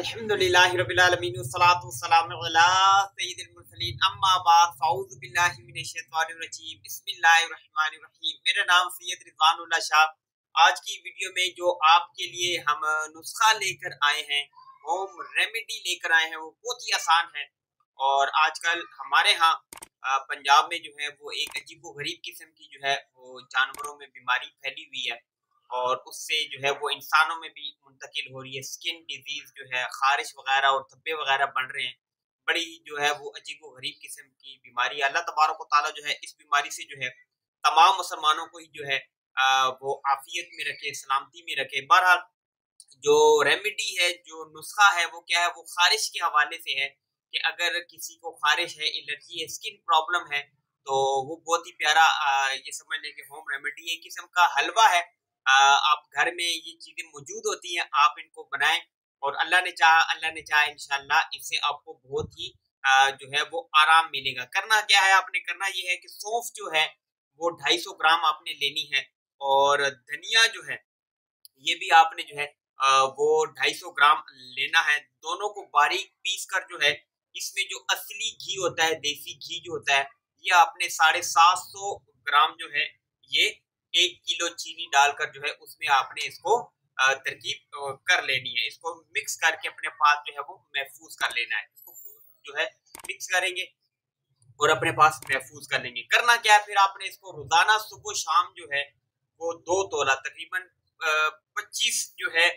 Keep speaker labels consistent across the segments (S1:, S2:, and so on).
S1: अल्हम्दुलिल्लाहि रब्बिल आलमीन वस्सलातु वस्सलामु अला सय्यिदिल मुरसलीन अम्मा बाद फ़अऊज़ु बिल्लाहि मिनश शैतानिर रजीम बिस्मिल्लाहिर रहमानिर रहीम। मेरा नाम सैयद रिज़वानुल्लाह शाह। आज की वीडियो में जो आपके लिए हम नुस्खा लेकर आए हैं, होम रेमेडी लेकर आए हैं, वो बहुत ही आसान है। और आजकल हमारे यहाँ पंजाब में जो है वो एक अजीबो-गरीब किस्म की जो है वो जानवरों में बीमारी फैली हुई है और उससे जो है वो इंसानों में भी मुंतकिल हो रही है। स्किन डिजीज जो है, खारिश वगैरह और धब्बे वगैरह बन रहे हैं। बड़ी जो है वो अजीबो-गरीब किस्म की बीमारी है। अल्लाह तबारक व तआला जो है इस बीमारी से जो है तमाम मुसलमानों को ही जो है वो आफियत में रखे, सलामती में रखे। बहरहाल जो रेमेडी है, जो नुस्खा है, वो क्या है, वो खारिश के हवाले से है कि अगर किसी को खारिश है, एलर्जी है, स्किन प्रॉब्लम है, तो वो बहुत ही प्यारा ये समझ लें कि होम रेमेडी एक किस्म का हलवा है। आप घर में ये चीजें मौजूद होती हैं, आप इनको बनाएं और अल्लाह ने चाहा इंशाल्लाह इससे आपको बहुत ही जो है वो आराम मिलेगा। करना क्या है, आपने करना ये है कि सौंफ जो है वो 250 ग्राम आपने लेनी है और धनिया जो है ये भी आपने जो है वो 250 ग्राम लेना है। दोनों को बारीक पीस कर जो है इसमें जो असली घी होता है, देसी घी जो होता है, ये आपने 750 ग्राम जो है ये 1 किलो चीनी डालकर जो है उसमें आपने इसको तरकीब कर लेनी है। इसको मिक्स करके अपने पास जो है वो महफूज कर लेना है। इसको जो है मिक्स करेंगे और अपने पास महफूज कर लेंगे। करना क्या है, फिर आपने इसको रोजाना सुबह शाम जो है वो 2 तोला तकरीबन 25 जो है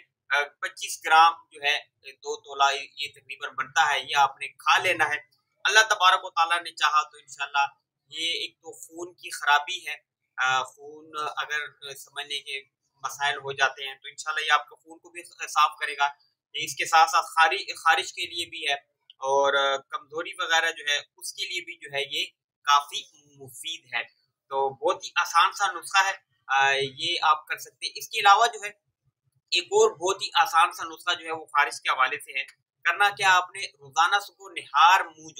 S1: 25 ग्राम जो है 2 तोला ये तकरीबन बनता है, ये आपने खा लेना है। अल्लाह तबारक व तआला ने चाहा तो इंशाल्लाह ये एक तो खून की खराबी है, खून अगर समझने के मसाइल हो जाते हैं तो इंशाल्लाह ये आपके खून को भी साफ करेगा। इसके साथ साथ खारिश के लिए भी है और कमजोरी वगैरह जो है उसके लिए भी जो है ये काफी मुफीद है। तो बहुत ही आसान सा नुस्खा है, ये आप कर सकते हैं। इसके अलावा जो है एक और बहुत ही आसान सा नुस्खा जो है वो खारिश के हवाले से है। करना क्या, आपने रोजाना सुबह निहार मुंह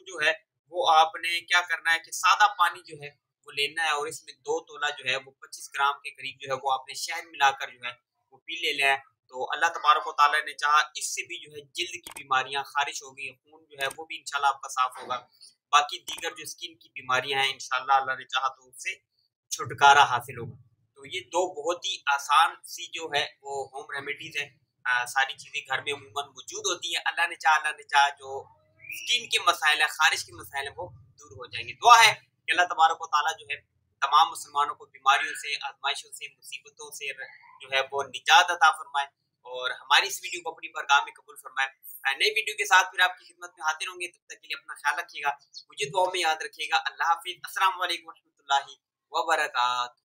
S1: जो है वो आपने क्या करना है कि सादा पानी जो है वो लेना है और इसमें 2 तोला जो है वो 25 ग्राम के करीब जो है वो आपने शहद मिलाकर जो है वो पी लेना है। तो अल्लाह तबारक व तआला ने चाहा इससे भी जो है जिल्द की बीमारियां खारिश होगी, खून जो है वो भी इंशाल्लाह आपका साफ होगा। बाकी दीगर जो स्किन की बीमारियां हैं इंशाल्लाह अल्लाह ने चाहा तो उससे छुटकारा हासिल होगा। तो ये दो बहुत ही आसान सी जो है वो होम रेमेडीज है। सारी चीजें घर में अमूमन मौजूद होती है। अल्लाह ने चाहा जो स्किन के मसाइल है, खारिश के मसाइल है, वो दूर हो जाएंगे। दुआ है कि अल्लाह तबारक व तआला जो है तमाम मुसलमानों को बीमारियों से, आजमाइशों से, मुसीबतों से जो है वो निजात अता फरमाए और हमारी इस वीडियो को अपनी बारगाह में कबूल फरमाए। नई वीडियो के साथ फिर आपकी खिदमत में हाजिर होंगे। तब तक के लिए अपना ख्याल रखिएगा, मुझे दुआ में याद रखिएगा। अल्लाह हाफिज। अस्सलाम वालेकुम रहमतुल्लाहि व बरकातहू।